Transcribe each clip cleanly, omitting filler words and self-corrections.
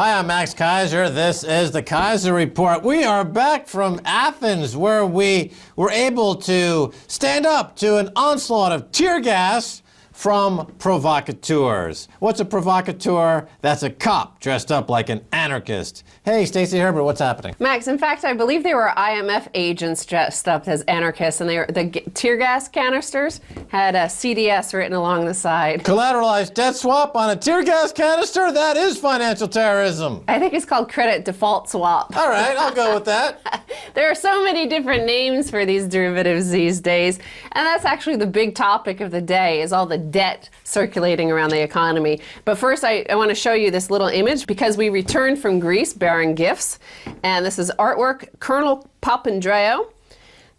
Hi, I'm Max Keiser. This is the Keiser Report. We are back from Athens, where we were able to stand up to an onslaught of tear gas from provocateurs. What's a provocateur? That's a cop dressed up like an anarchist. Hey, Stacy Herbert, what's happening? Max, in fact, I believe they were IMF agents dressed up as anarchists, and the tear gas canisters had a CDS written along the side. Collateralized debt swap on a tear gas canister? That is financial terrorism. I think it's called credit default swap. All right, I'll go with that. There are so many different names for these derivatives these days, and that's actually the big topic of the day, is all the debt circulating around the economy. But first, I want to show you this little image because we returned from Greece bearing gifts, and this is artwork, Colonel Papandreou.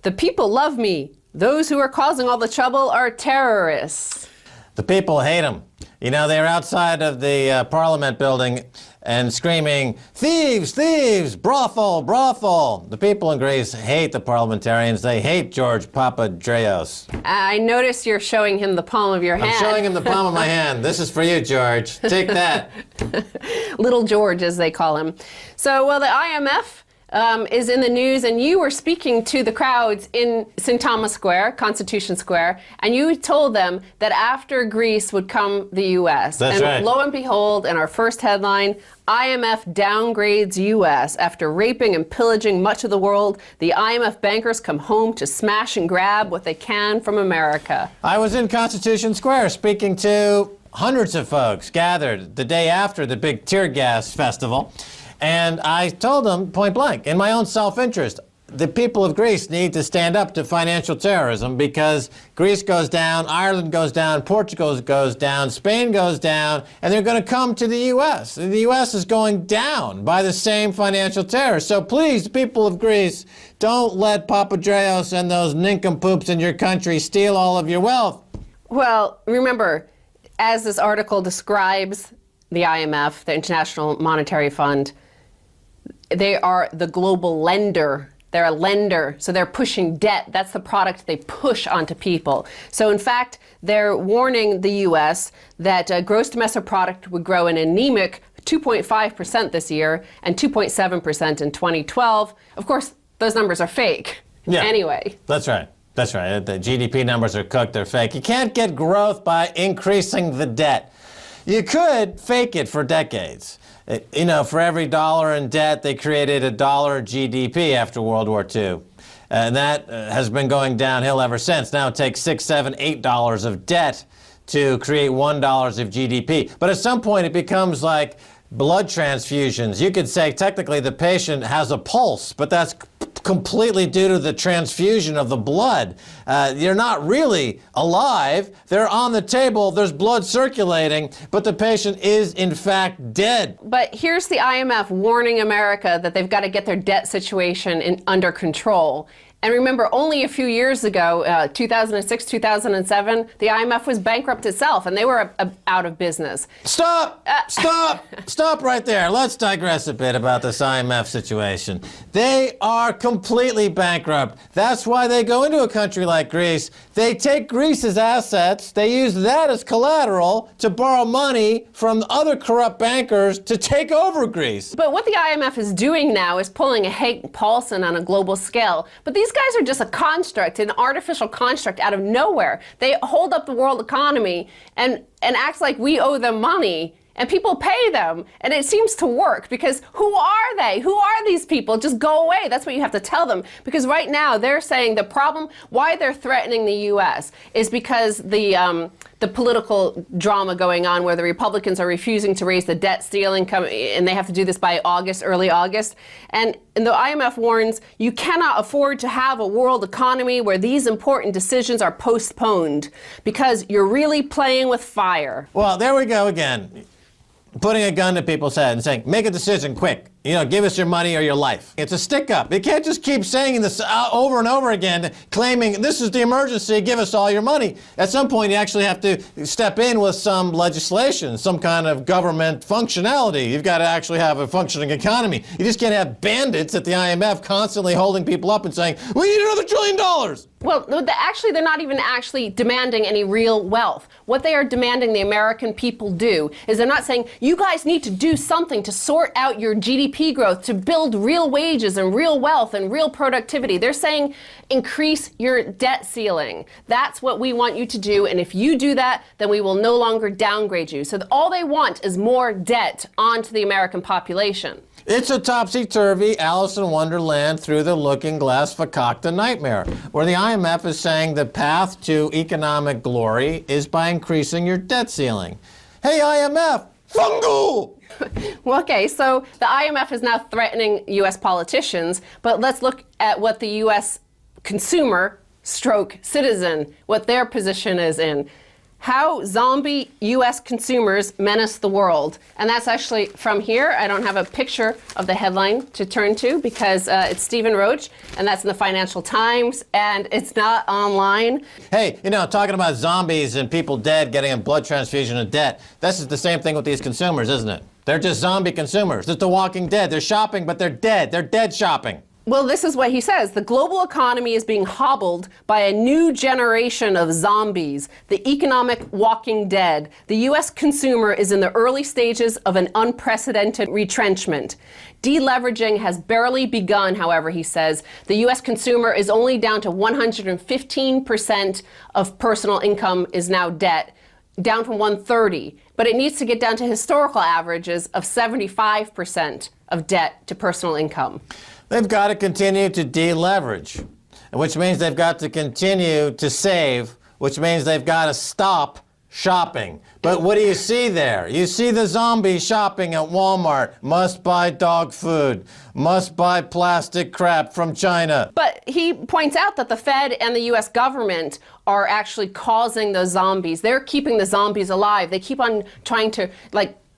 The people love me. Those who are causing all the trouble are terrorists. The people hate him. You know, they're outside of the Parliament building and screaming, thieves, thieves, brothel, brothel. The people in Greece hate the parliamentarians. They hate George Papadreous. I notice you're showing him the palm of your hand. I'm showing him the palm of my hand. This is for you, George. Take that. Little George, as they call him. So, well, the IMF is in the news, and you were speaking to the crowds in St. Thomas Square, Constitution Square, and you told them that after Greece would come the U.S. That's and right. Lo and behold, in our first headline, IMF downgrades U.S. After raping and pillaging much of the world, the IMF bankers come home to smash and grab what they can from America. I was in Constitution Square speaking to hundreds of folks gathered the day after the big tear gas festival. And I told them point blank, in my own self-interest, the people of Greece need to stand up to financial terrorism because Greece goes down, Ireland goes down, Portugal goes down, Spain goes down, and they're going to come to the U.S. The U.S. is going down by the same financial terror. So please, people of Greece, don't let Papadreous and those nincompoops in your country steal all of your wealth. Well, remember, as this article describes the IMF, the International Monetary Fund, they are the global lender. They're a lender, so they're pushing debt. That's the product they push onto people. So in fact, they're warning the U.S. that gross domestic product would grow an anemic 2.5% this year and 2.7% in 2012. Of course, those numbers are fake. Yeah. Anyway. That's right. That's right. The GDP numbers are cooked. They're fake. You can't get growth by increasing the debt. You could fake it for decades. You know, for every dollar in debt, they created a dollar GDP after World War II. And that has been going downhill ever since. Now it takes $6, $7, $8 of debt to create $1 of GDP. But at some point, it becomes like blood transfusions. You could say technically the patient has a pulse, but that's completely due to the transfusion of the blood. You're not really alive. They're on the table. There's blood circulating, but the patient is in fact dead. But here's the IMF warning America that they've got to get their debt situation under control. And remember, only a few years ago, 2006, 2007, the IMF was bankrupt itself, and they were out of business. Stop! Stop right there. Let's digress a bit about this IMF situation. They are completely bankrupt. That's why they go into a country like Greece. They take Greece's assets, they use that as collateral to borrow money from other corrupt bankers to take over Greece. But what the IMF is doing now is pulling a Hank Paulson on a global scale. But these guys are just a construct, an artificial construct out of nowhere. They hold up the world economy and act like we owe them money. And people pay them, and it seems to work, because who are they? Who are these people? Just go away. That's what you have to tell them. Because right now they're saying the problem, why they're threatening the U.S. is because the political drama going on where the Republicans are refusing to raise the debt ceiling, and they have to do this by August, early August. And the IMF warns you cannot afford to have a world economy where these important decisions are postponed because you're really playing with fire. Well, there we go again. Putting a gun to people's head and saying, make a decision quick. You know, give us your money or your life. It's a stick-up. You can't just keep saying this over and over again, claiming this is the emergency, give us all your money. At some point, you actually have to step in with some legislation, some kind of government functionality. You've got to actually have a functioning economy. You just can't have bandits at the IMF constantly holding people up and saying, we need another $1 trillion. Well, no, actually, they're not even actually demanding any real wealth. What they are demanding the American people do is they're not saying, you guys need to do something to sort out your GDP growth, to build real wages and real wealth and real productivity. They're saying, increase your debt ceiling. That's what we want you to do. And if you do that, then we will no longer downgrade you. So all they want is more debt onto the American population. It's a topsy-turvy Alice in Wonderland through the looking glass fakakta nightmare, where the IMF is saying the path to economic glory is by increasing your debt ceiling. Hey, IMF, fungal! Well, okay, so the IMF is now threatening U.S. politicians, but let's look at what the U.S. consumer stroke citizen, what their position is in. How zombie U.S. consumers menace the world. And that's actually from here. I don't have a picture of the headline to turn to because it's Stephen Roach, and that's in the Financial Times, and it's not online. Hey, talking about zombies and people dead getting a blood transfusion of debt, this is the same thing with these consumers, isn't it? They're just zombie consumers. It's the Walking Dead. They're shopping, but they're dead. They're dead shopping. Well, this is what he says. The global economy is being hobbled by a new generation of zombies, the economic walking dead. The U.S. consumer is in the early stages of an unprecedented retrenchment. Deleveraging has barely begun, however, he says. The U.S. consumer is only down to 115% of personal income is now debt, down from 130. But it needs to get down to historical averages of 75% of debt to personal income. They've got to continue to deleverage, which means they've got to continue to save, which means they've got to stop shopping. But what do you see there? You see the zombies shopping at Walmart. Must buy dog food. Must buy plastic crap from China. But he points out that the Fed and the U.S. government are actually causing those zombies. They're keeping the zombies alive. They keep on trying to,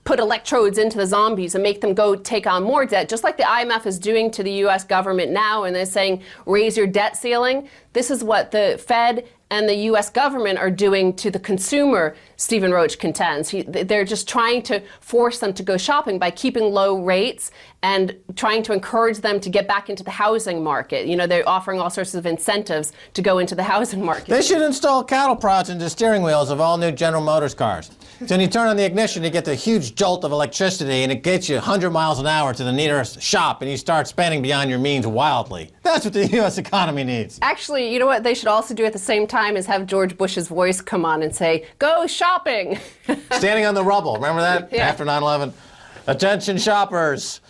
put electrodes into the zombies and make them go take on more debt, just like the IMF is doing to the U.S. government now, and they're saying, raise your debt ceiling. This is what the Fed and the U.S. government are doing to the consumer, Stephen Roach contends. They're just trying to force them to go shopping by keeping low rates and trying to encourage them to get back into the housing market. They're offering all sorts of incentives to go into the housing market. They should install cattle prods into steering wheels of all new General Motors cars. So when you turn on the ignition, you get the huge jolt of electricity, and it gets you 100 miles an hour to the nearest shop, and you start spending beyond your means wildly. That's what the U.S. economy needs. Actually, you know what they should also do at the same time is have George Bush's voice come on and say, go shopping. Standing on the rubble. Remember that? Yeah. After 9/11? Attention shoppers.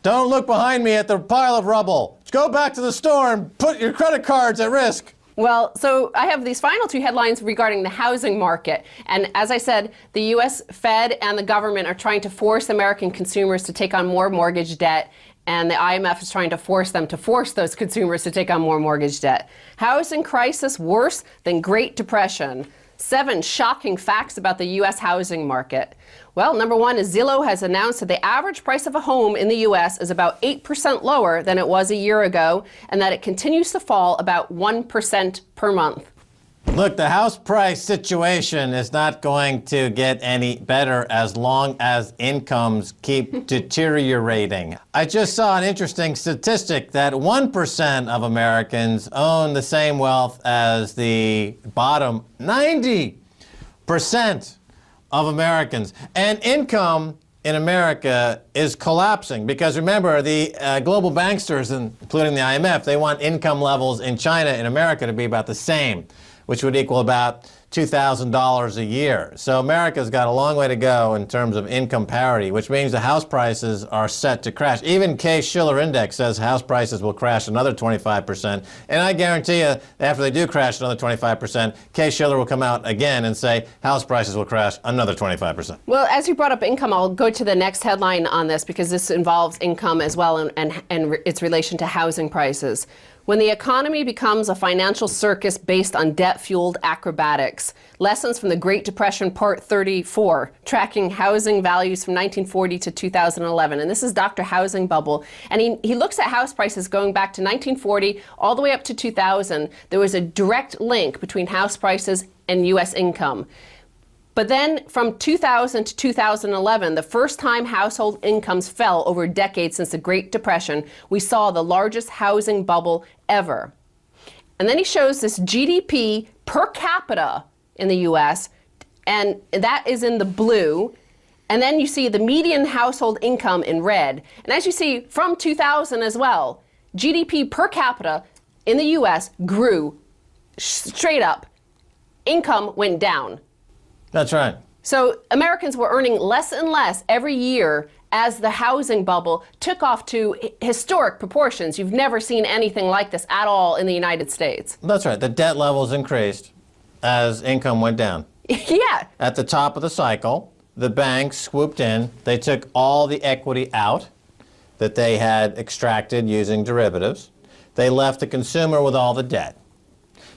Don't look behind me at the pile of rubble. Just go back to the store and put your credit cards at risk. Well, so I have these final two headlines regarding the housing market. And as I said, the U.S. Fed and the government are trying to force American consumers to take on more mortgage debt. And the IMF is trying to force them to force those consumers to take on more mortgage debt. Housing crisis worse than Great Depression. 7 shocking facts about the U.S. housing market. Well, number one is Zillow has announced that the average price of a home in the U.S. is about 8% lower than it was a year ago, and that it continues to fall about 1% per month. Look, the house price situation is not going to get any better as long as incomes keep deteriorating. I just saw an interesting statistic that 1% of Americans own the same wealth as the bottom 90% of Americans. And income in America is collapsing because remember, the global banksters, including the IMF, they want income levels in China and America to be about the same, which would equal about $2,000 a year. So America's got a long way to go in terms of income parity, which means the house prices are set to crash. Even Case-Shiller Index says house prices will crash another 25%. And I guarantee you, after they do crash another 25%, Case-Shiller will come out again and say house prices will crash another 25%. Well, as you brought up income, I'll go to the next headline on this because this involves income as well and its relation to housing prices. When the economy becomes a financial circus based on debt-fueled acrobatics. Lessons from the Great Depression, Part 34, tracking housing values from 1940 to 2011. And this is Dr. Housing Bubble. And he looks at house prices going back to 1940 all the way up to 2000. There was a direct link between house prices and U.S. income. But then from 2000 to 2011, the first time household incomes fell over decades since the Great Depression, we saw the largest housing bubble ever. And then he shows this GDP per capita in the US, and that is in the blue. And then you see the median household income in red. And as you see from 2000 as well, GDP per capita in the US grew straight up. Income went down. That's right. So Americans were earning less and less every year as the housing bubble took off to historic proportions. You've never seen anything like this at all in the United States. That's right. The debt levels increased as income went down. Yeah. At the top of the cycle, the banks swooped in. They took all the equity out that they had extracted using derivatives. They left the consumer with all the debt.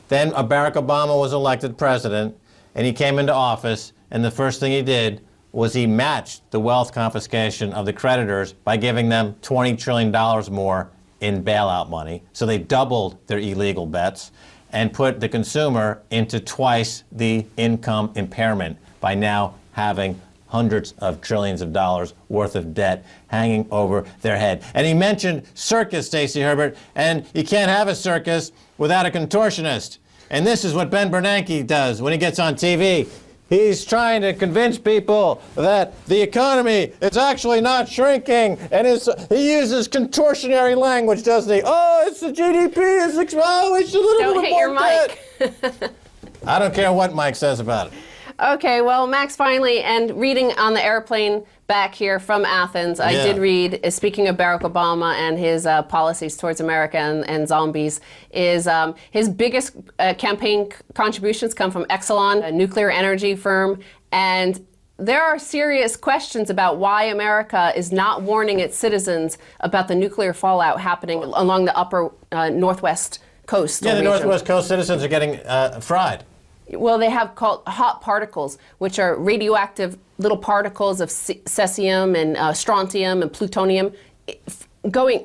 Then Barack Obama was elected president, and he came into office, and the first thing he did was he matched the wealth confiscation of the creditors by giving them $20 trillion more in bailout money. So they doubled their illegal bets and put the consumer into twice the income impairment by now having hundreds of trillions of dollars worth of debt hanging over their head. And he mentioned circus, Stacy Herbert, and you can't have a circus without a contortionist. And this is what Ben Bernanke does when he gets on TV. He's trying to convince people that the economy is actually not shrinking, and he uses contortionary language, doesn't he? Oh, it's the GDP, it's a little Don't bit hit your more debt. mic. I don't care what Mike says about it. Okay, well, Max, finally, and reading on the airplane back here from Athens, I did read, speaking of Barack Obama and his policies towards America and zombies, is his biggest campaign contributions come from Exelon, a nuclear energy firm, and there are serious questions about why America is not warning its citizens about the nuclear fallout happening along the upper northwest coast. Yeah, the northwest coast citizens are getting fried. Well, they have called hot particles, which are radioactive little particles of cesium and strontium and plutonium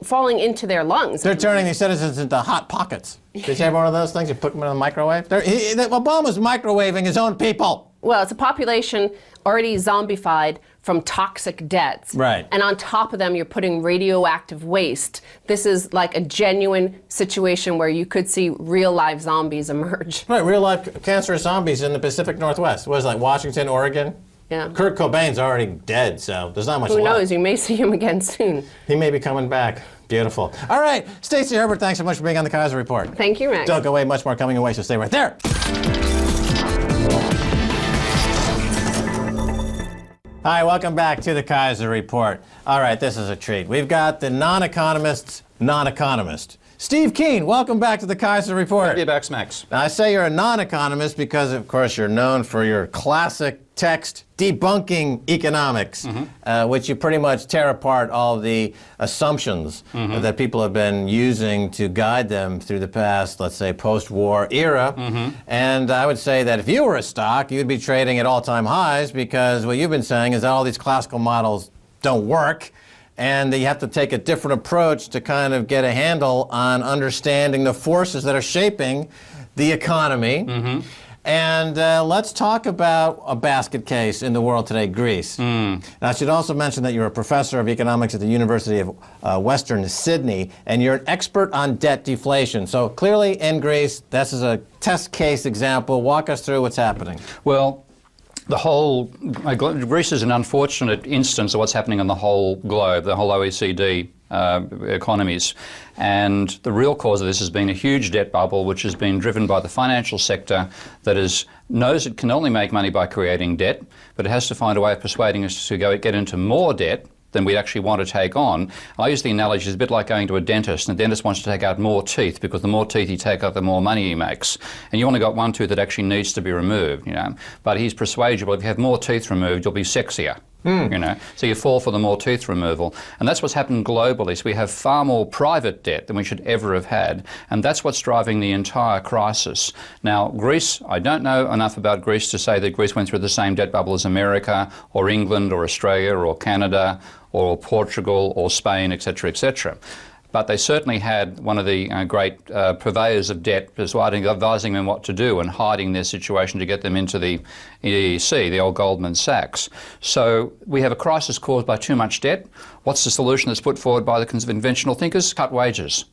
falling into their lungs. They're turning these citizens into hot pockets. Did you have one of those things? You put them in the microwave? Obama's microwaving his own people. Well, it's a population already zombified from toxic debts. Right. And on top of them, you're putting radioactive waste. This is like a genuine situation where you could see real live zombies emerge. Right, real life cancerous zombies in the Pacific Northwest. What is it, like Washington, Oregon? Yeah. Kurt Cobain's already dead, so there's not much Who left. knows? You may see him again soon. He may be coming back. Beautiful. All right, Stacy Herbert, thanks so much for being on the Keiser Report. Thank you, Max. Don't go away, much more coming away, so stay right there. Hi, welcome back to the Keiser Report. All right, this is a treat. We've got the non-economist's non-economist. Steve Keen, welcome back to the Keiser Report. Good to be back, Max. Now, I say you're a non-economist because, of course, you're known for your classic text debunking economics, which you pretty much tear apart all the assumptions that people have been using to guide them through the past, let's say, post-war era. And I would say that if you were a stock, you'd be trading at all-time highs because what you've been saying is that all these classical models don't work. And you have to take a different approach to kind of get a handle on understanding the forces that are shaping the economy. And let's talk about a basket case in the world today, Greece. Now, I should also mention that you're a professor of economics at the University of Western Sydney, and you're an expert on debt deflation. So clearly in Greece, this is a test case example. Walk us through what's happening. Well, Greece is an unfortunate instance of what's happening on the whole globe, the whole OECD economies. And the real cause of this has been a huge debt bubble, which has been driven by the financial sector that knows it can only make money by creating debt, but it has to find a way of persuading us to get into more debt than we actually want to take on. I use the analogy, it's a bit like going to a dentist, and the dentist wants to take out more teeth because the more teeth you take out, the more money he makes. And you only got one tooth that actually needs to be removed, But he's persuadable, if you have more teeth removed, you'll be sexier. So you fall for the more tooth removal. And that's what's happened globally. So we have far more private debt than we should ever have had. And that's what's driving the entire crisis. Now, Greece, I don't know enough about Greece to say that Greece went through the same debt bubble as America or England or Australia or Canada or Portugal or Spain, etc., etc. But they certainly had one of the great purveyors of debt advising them what to do and hiding their situation to get them into the EEC, the old Goldman Sachs. So we have a crisis caused by too much debt. What's the solution that's put forward by the conventional thinkers? Cut wages.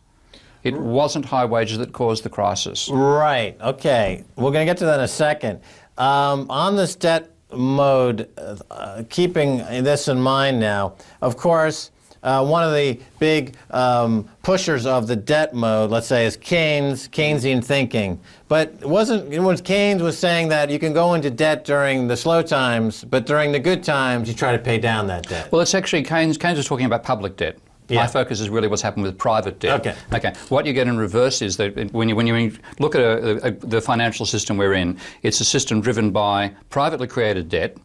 It wasn't high wages that caused the crisis. Right. Okay. We're going to get to that in a second. On this debt mode, keeping this in mind now, of course, one of the big pushers of the debt mode, let's say, is Keynesian thinking. But Keynes was saying that you can go into debt during the slow times, but during the good times, you try to pay down that debt. Well, it's actually Keynes was talking about public debt. Yeah. My focus is really what's happened with private debt. Okay. What you get in reverse is that when you look at the financial system we're in, it's a system driven by privately created debt,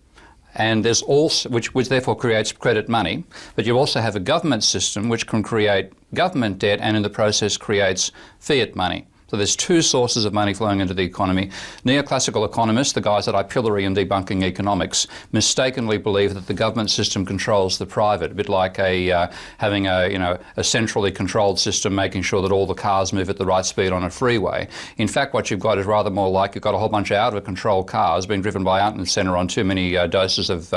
and there's also which therefore creates credit money. But you also have a government system which can create government debt, and in the process creates fiat money. So there's two sources of money flowing into the economy. Neoclassical economists, the guys that I pillory in debunking economics, mistakenly believe that the government system controls the private, a bit like having a centrally controlled system making sure that all the cars move at the right speed on a freeway. In fact, what you've got is rather more like you've got a whole bunch of out-of-control cars being driven by out in the centre on too many doses of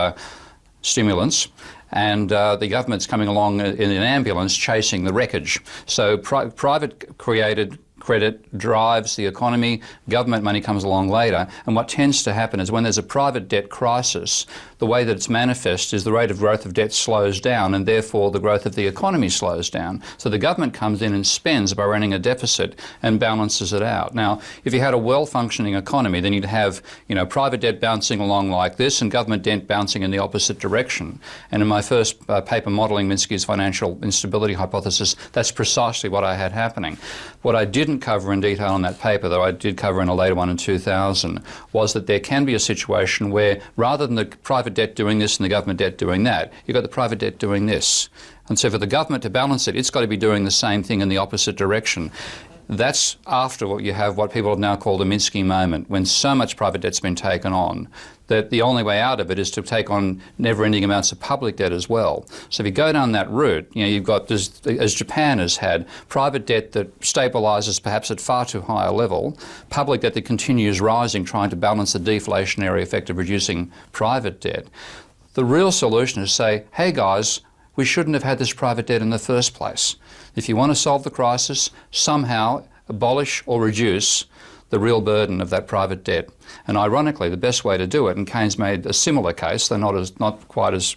stimulants, and the government's coming along in an ambulance chasing the wreckage. So private created credit drives the economy, government money comes along later, and what tends to happen is when there's a private debt crisis, the way that it's manifest is the rate of growth of debt slows down, and therefore the growth of the economy slows down. So the government comes in and spends by running a deficit and balances it out. Now, if you had a well-functioning economy, then you'd have private debt bouncing along like this and government debt bouncing in the opposite direction. And in my first paper modelling Minsky's financial instability hypothesis, that's precisely what I had happening. What I didn't cover in detail in that paper, though I did cover in a later one in 2000, was that there can be a situation where rather than the private debt doing this and the government debt doing that, you've got the private debt doing this. And so for the government to balance it, it's got to be doing the same thing in the opposite direction. That's after what people have now called a Minsky moment, when so much private debt's been taken on that the only way out of it is to take on never-ending amounts of public debt as well. So if you go down that route, you've got, as Japan has had, private debt that stabilises perhaps at far too high a level, public debt that continues rising, trying to balance the deflationary effect of reducing private debt. The real solution is to say, hey guys, we shouldn't have had this private debt in the first place. If you want to solve the crisis, somehow abolish or reduce the real burden of that private debt. And ironically, the best way to do it, and Keynes made a similar case, though not quite as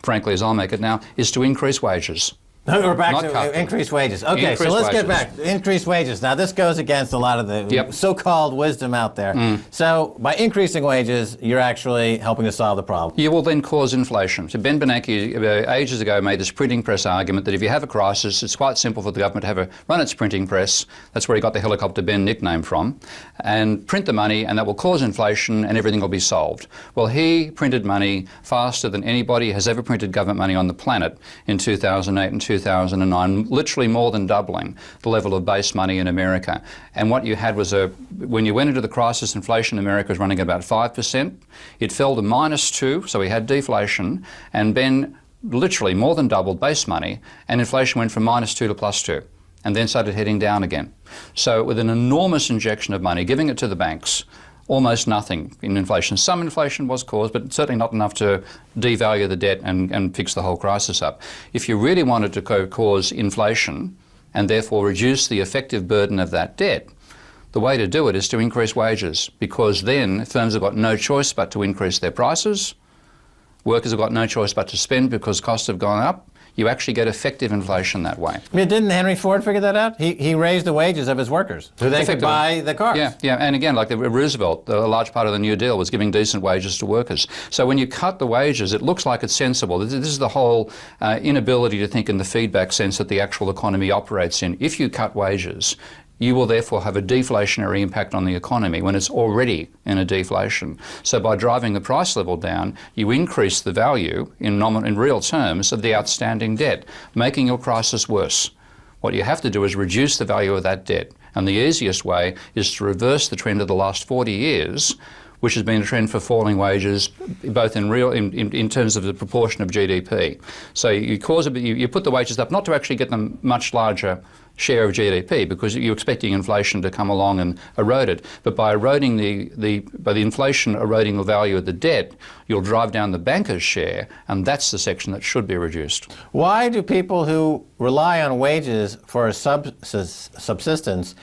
frankly as I'll make it now, is to increase wages. We're back to increased wages. Okay, so let's get back. Increased wages. Now, this goes against a lot of the so-called wisdom out there. So, by increasing wages, you're actually helping to solve the problem. You will then cause inflation. So, Ben Bernanke, ages ago, made this printing press argument that if you have a crisis, it's quite simple for the government to run its printing press. That's where he got the Helicopter Ben nickname from. And print the money, and that will cause inflation, and everything will be solved. Well, he printed money faster than anybody has ever printed government money on the planet in 2008 and 2009, literally more than doubling the level of base money in America. And what you had was when you went into the crisis, inflation in America was running at about 5%. It fell to -2, so we had deflation, and Ben literally more than doubled base money, and inflation went from -2 to +2, and then started heading down again. So with an enormous injection of money, giving it to the banks, almost nothing in inflation. Some inflation was caused, but certainly not enough to devalue the debt and fix the whole crisis up. If you really wanted to cause inflation and therefore reduce the effective burden of that debt, the way to do it is to increase wages, because then firms have got no choice but to increase their prices. Workers have got no choice but to spend because costs have gone up. You actually get effective inflation that way. I mean, didn't Henry Ford figure that out? He raised the wages of his workers so they could buy the cars. Yeah, and again, like Roosevelt, a large part of the New Deal was giving decent wages to workers. So when you cut the wages, it looks like it's sensible. This is the whole inability to think in the feedback sense that the actual economy operates in. If you cut wages, you will therefore have a deflationary impact on the economy when it's already in a deflation. So by driving the price level down, you increase the value in real terms of the outstanding debt, making your crisis worse. What you have to do is reduce the value of that debt. And the easiest way is to reverse the trend of the last 40 years which has been a trend for falling wages, both in terms of the proportion of GDP. So you put the wages up not to actually get them much larger share of GDP, because you're expecting inflation to come along and erode it. But by eroding by the inflation eroding the value of the debt, you'll drive down the bankers' share, and that's the section that should be reduced. Why do people who rely on wages for a subsistence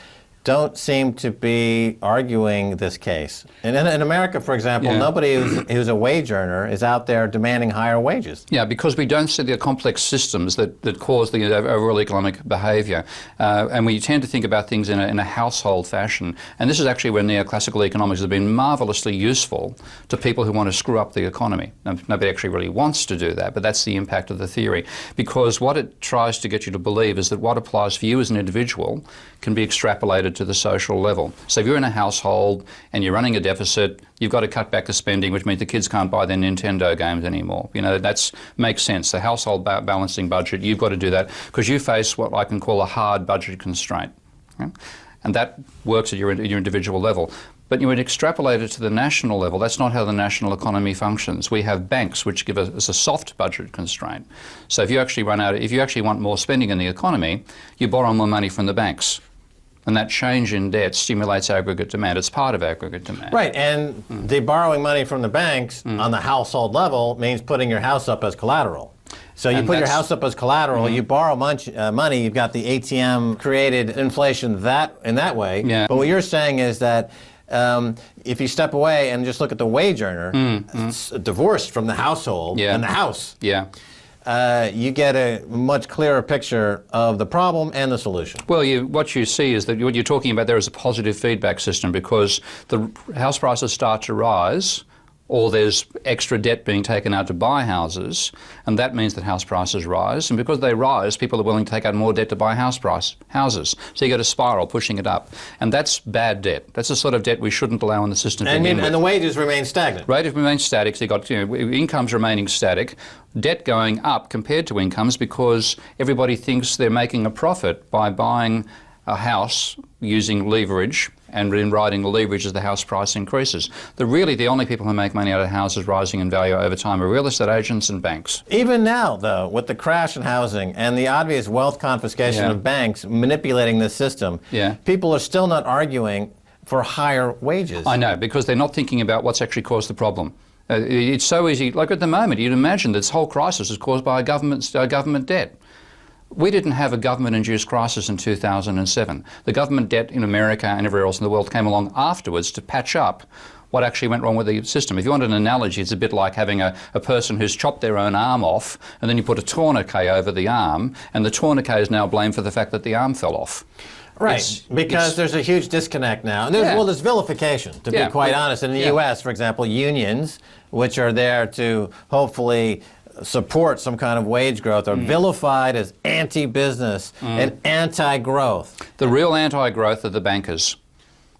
don't seem to be arguing this case? And in America, for example, nobody who's a wage earner is out there demanding higher wages. Yeah, because we don't see the complex systems that cause the overall economic behaviour. And we tend to think about things in a household fashion. And this is actually where neoclassical economics has been marvellously useful to people who want to screw up the economy. Now, nobody actually really wants to do that, but that's the impact of the theory. Because what it tries to get you to believe is that what applies for you as an individual can be extrapolated to the social level. So if you're in a household and you're running a deficit, you've got to cut back the spending, which means the kids can't buy their Nintendo games anymore. You know, that makes sense. The household balancing budget, you've got to do that because you face what I can call a hard budget constraint. Okay? And that works at your individual level. But you would extrapolate it to the national level. That's not how the national economy functions. We have banks which give us a soft budget constraint. So if you actually want more spending in the economy, you borrow more money from the banks. And that change in debt stimulates aggregate demand. It's part of aggregate demand. Right, and the borrowing money from the banks on the household level means putting your house up as collateral. So you put your house up as collateral, you borrow money, you've got the ATM created inflation in that way. Yeah. But what you're saying is that if you step away and just look at the wage earner, divorced from the household and the house, you get a much clearer picture of the problem and the solution. Well, what you see is that what you're talking about there is a positive feedback system, because the house prices start to rise, or there's extra debt being taken out to buy houses, and that means that house prices rise. And because they rise, people are willing to take out more debt to buy houses. So you get a spiral pushing it up. And that's bad debt. That's the sort of debt we shouldn't allow in the system. And the wages remain stagnant. Right, it remains static. So you've got incomes remaining static, debt going up compared to incomes, because everybody thinks they're making a profit by buying a house using leverage, and then riding the leverage as the house price increases. The only people who make money out of houses rising in value over time are real estate agents and banks. Even now, though, with the crash in housing and the obvious wealth confiscation of banks manipulating this system, people are still not arguing for higher wages. I know, because they're not thinking about what's actually caused the problem. It's so easy. Like at the moment, you'd imagine this whole crisis is caused by government debt. We didn't have a government-induced crisis in 2007. The government debt in America and everywhere else in the world came along afterwards to patch up what actually went wrong with the system. If you want an analogy, it's a bit like having a person who's chopped their own arm off, and then you put a tourniquet over the arm, and the tourniquet is now blamed for the fact that the arm fell off. Right, because there's a huge disconnect now. And there's vilification, to be quite honest. In the U.S., for example, unions, which are there to hopefully support some kind of wage growth, are vilified as anti-business and anti-growth. The real anti-growth are the bankers.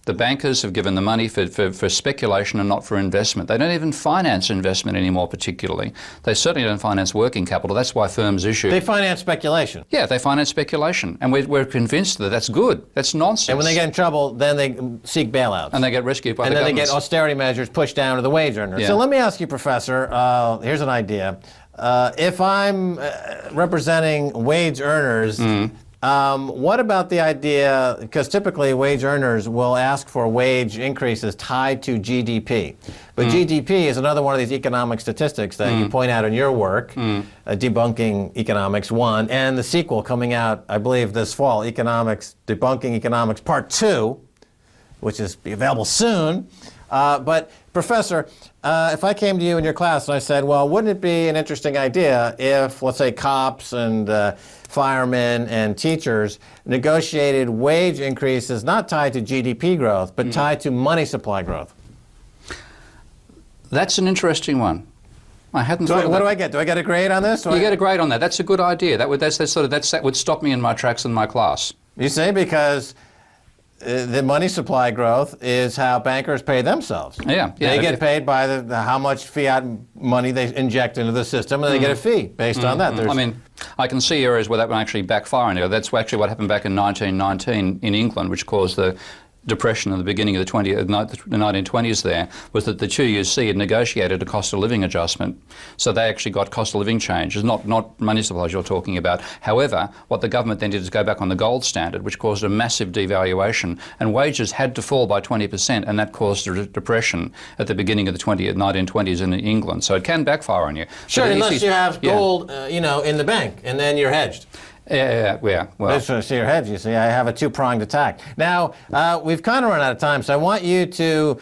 The bankers have given the money for speculation and not for investment. They don't even finance investment anymore particularly. They certainly don't finance working capital. That's why firms issue. They finance speculation. Yeah, they finance speculation. And we're convinced that that's good. That's nonsense. And when they get in trouble, then they seek bailouts. And they get rescued by the governments. And then they get austerity measures pushed down to the wage earner. So let me ask you, Professor, here's an idea. If I'm representing wage earners, what about the idea, because typically wage earners will ask for wage increases tied to GDP. But GDP is another one of these economic statistics that you point out in your work, Debunking Economics 1, and the sequel coming out, I believe, this fall, Debunking Economics Part 2, which is available soon. But Professor, if I came to you in your class and I said, well, wouldn't it be an interesting idea if, let's say, cops and firemen and teachers negotiated wage increases not tied to GDP growth, but tied to money supply growth? That's an interesting one. I hadn't thought of that. What do I get? Do I get a grade on this? You get a grade on that. That's a good idea. That would stop me in my tracks in my class. You say, because the money supply growth is how bankers pay themselves. Yeah. They get paid by how much fiat money they inject into the system, and they get a fee based on that. I mean, I can see areas where that will actually backfire. That's actually what happened back in 1919 in England, which caused the depression in the beginning of the 1920s there was that the 2UC had negotiated a cost of living adjustment. So they actually got cost of living changes, not money supplies you're talking about. However, what the government then did is go back on the gold standard, which caused a massive devaluation, and wages had to fall by 20%, and that caused a depression at the beginning of the 1920s in England. So it can backfire on you. Sure, unless you have gold, in the bank, and then you're hedged. Yeah. Well, so you're hedged. You see, I have a two-pronged attack. Now, we've kind of run out of time, so I want you to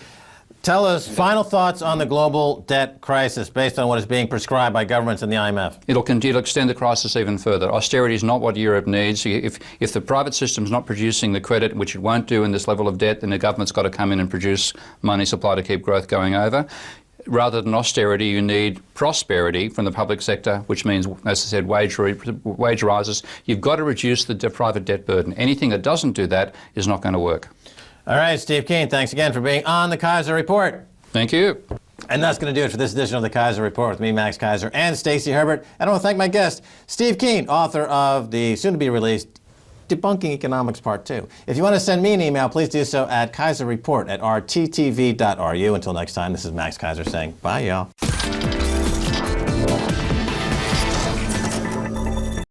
tell us final thoughts on the global debt crisis based on what is being prescribed by governments and the IMF. It'll continue to extend the crisis even further. Austerity is not what Europe needs. If the private system's not producing the credit, which it won't do in this level of debt, then the government's got to come in and produce money supply to keep growth going over. Rather than austerity, you need prosperity from the public sector, which means, as I said, wage rises. You've got to reduce the private debt burden. Anything that doesn't do that is not going to work. All right, Steve Keen, thanks again for being on the Keiser Report. Thank you. And that's going to do it for this edition of the Keiser Report with me, Max Keiser, and Stacy Herbert. And I want to thank my guest, Steve Keen, author of the soon-to-be-released Debunking Economics Part 2. If you want to send me an email, please do so at keiserreport@rttv.ru. Until next time, this is Max Keiser saying bye, y'all.